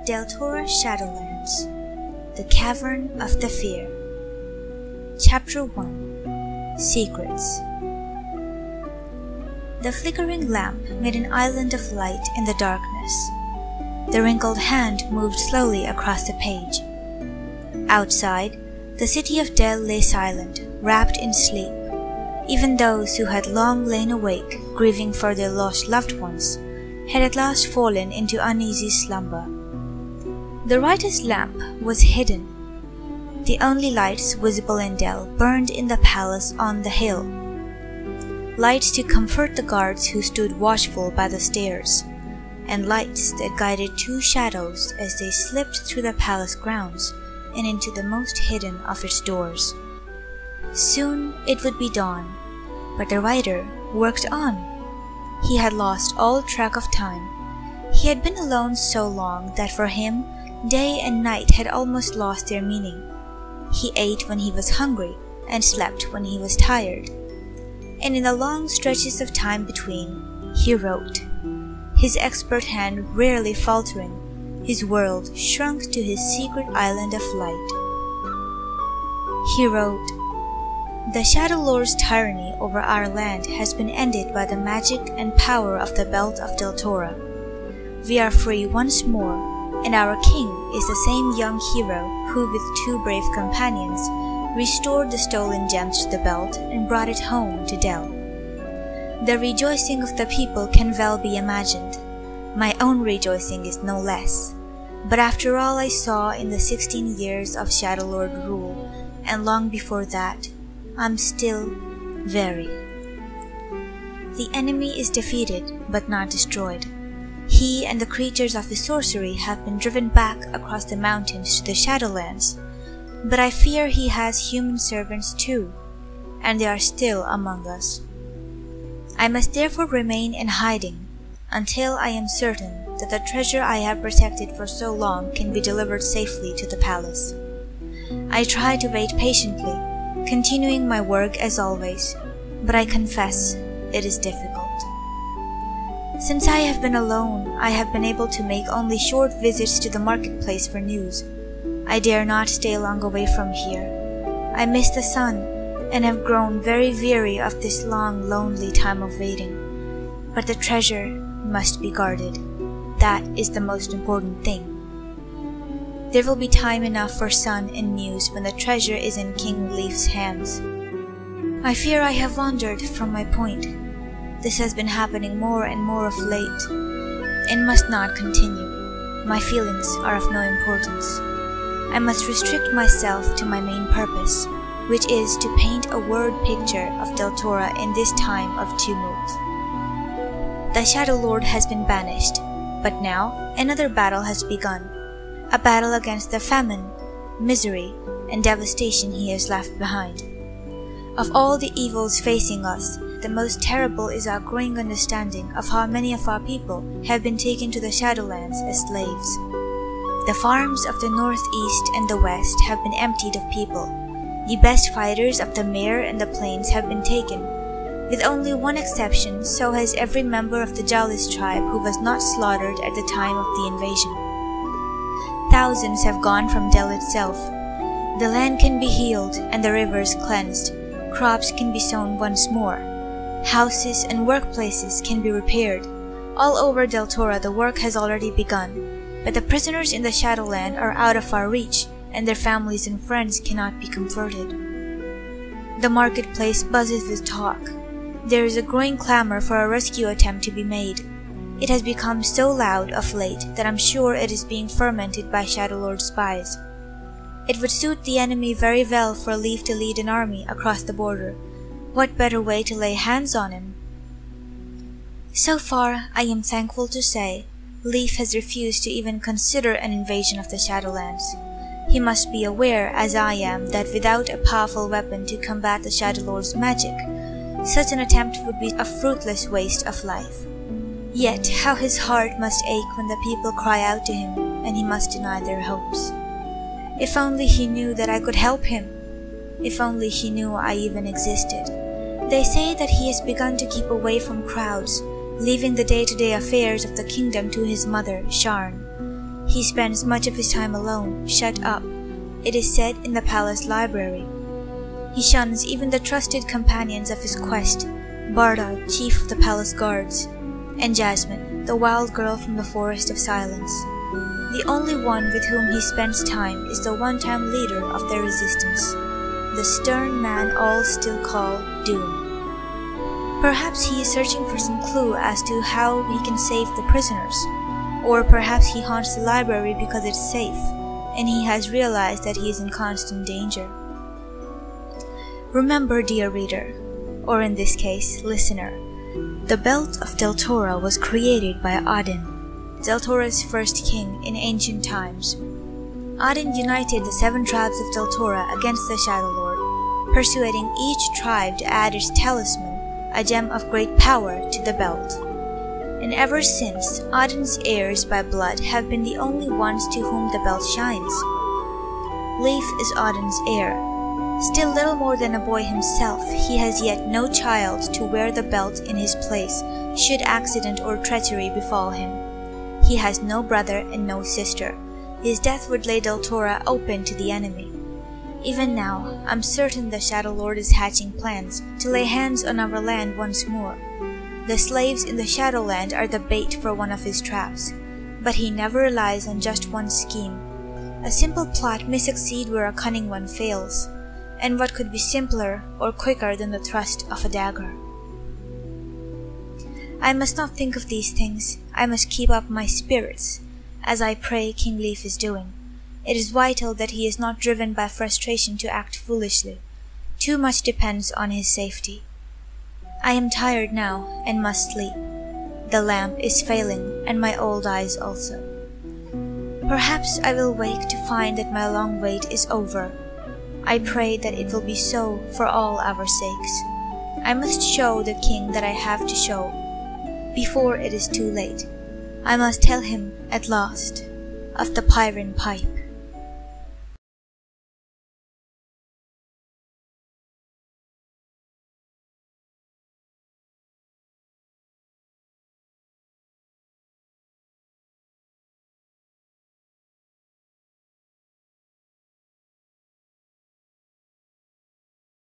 Deltora Shadowlands, The Cavern of the Fear. Chapter 1. Secrets. The flickering lamp made an island of light in the darkness. The wrinkled hand moved slowly across the page. Outside, the city of Del lay silent, wrapped in sleep. Even those who had long lain awake, grieving for their lost loved ones, had at last fallen into uneasy slumber. The writer's lamp was hidden. The only lights visible in Del burned in the palace on the hill. Lights to comfort the guards who stood watchful by the stairs, and lights that guided two shadows as they slipped through the palace grounds and into the most hidden of its doors. Soon it would be dawn, but the writer worked on. He had lost all track of time. He had been alone so long that for him, day and night had almost lost their meaning. He ate when he was hungry and slept when he was tired. And in the long stretches of time between, he wrote, his expert hand rarely faltering, his world shrunk to his secret island of light. He wrote, "The Shadowlord's tyranny over our land has been ended by the magic and power of the belt of Deltora. We are free once more, and our king is the same young hero who, with two brave companions, restored the stolen gems to the belt and brought it home to Del. The rejoicing of the people can well be imagined. My own rejoicing is no less. But after all I saw in the 16 years of Shadowlord rule, and long before that, I'm still very. The enemy is defeated, but not destroyed. He and the creatures of his sorcery have been driven back across the mountains to the Shadowlands, but I fear he has human servants too, and they are still among us. I must therefore remain in hiding until I am certain that the treasure I have protected for so long can be delivered safely to the palace. I try to wait patiently, continuing my work as always, but I confess it is difficult. Since I have been alone, I have been able to make only short visits to the marketplace for news. I dare not stay long away from here. I miss the sun, and have grown very weary of this long, lonely time of waiting. But the treasure must be guarded. That is the most important thing. There will be time enough for sun and news when the treasure is in King Lief's hands. I fear I have wandered from my point. This has been happening more and more of late, and must not continue. My feelings are of no importance. I must restrict myself to my main purpose, which is to paint a word picture of Deltora in this time of tumult. The Shadowlord has been banished, but now another battle has begun. A battle against the famine, misery, and devastation he has left behind. Of all the evils facing us, the most terrible is our growing understanding of how many of our people have been taken to the Shadowlands as slaves. The farms of the northeast and the west have been emptied of people. The best fighters of the Mare and the Plains have been taken. With only one exception, so has every member of the Jalis tribe who was not slaughtered at the time of the invasion. Thousands have gone from Del itself. The land can be healed and the rivers cleansed. Crops can be sown once more. Houses and workplaces can be repaired. All over Deltora the work has already begun, but the prisoners in the Shadowland are out of our reach, and their families and friends cannot be comforted. The marketplace buzzes with talk. There is a growing clamor for a rescue attempt to be made. It has become so loud of late that I'm sure it is being fermented by Shadowlord spies. It would suit the enemy very well for Lief to lead an army across the border. What better way to lay hands on him? So far, I am thankful to say, Lief has refused to even consider an invasion of the Shadowlands. He must be aware, as I am, that without a powerful weapon to combat the Shadowlord's magic, such an attempt would be a fruitless waste of life. Yet how his heart must ache when the people cry out to him, and he must deny their hopes. If only he knew that I could help him! If only he knew I even existed! They say that he has begun to keep away from crowds, leaving the day-to-day affairs of the kingdom to his mother, Sharn. He spends much of his time alone, shut up, it is said, in the palace library. He shuns even the trusted companions of his quest, Barda, chief of the palace guards, and Jasmine, the wild girl from the Forest of Silence. The only one with whom he spends time is the one-time leader of their resistance, the stern man all still call Doom. Perhaps he is searching for some clue as to how he can save the prisoners, or perhaps he haunts the library because it's safe, and he has realized that he is in constant danger. Remember, dear reader, or in this case, listener, the Belt of Deltora was created by Odin, Deltora's first king in ancient times. Odin united the 7 tribes of Deltora against the Shadowlord, persuading each tribe to add its talisman, a gem of great power, to the belt. And ever since, Odin's heirs by blood have been the only ones to whom the belt shines. Lief is Odin's heir. Still little more than a boy himself, he has yet no child to wear the belt in his place should accident or treachery befall him. He has no brother and no sister. His death would lay Deltora open to the enemy. Even now, I'm certain the Shadowlord is hatching plans to lay hands on our land once more. The slaves in the Shadowland are the bait for one of his traps, but he never relies on just one scheme. A simple plot may succeed where a cunning one fails. And what could be simpler or quicker than the thrust of a dagger? I must not think of these things. I must keep up my spirits, as I pray King Lief is doing. It is vital that he is not driven by frustration to act foolishly. Too much depends on his safety. I am tired now and must sleep. The lamp is failing, and my old eyes also. Perhaps I will wake to find that my long wait is over. I pray that it will be so for all our sakes. I must show the king that I have to show, before it is too late. I must tell him, at last, of the Pyrrhine pipe.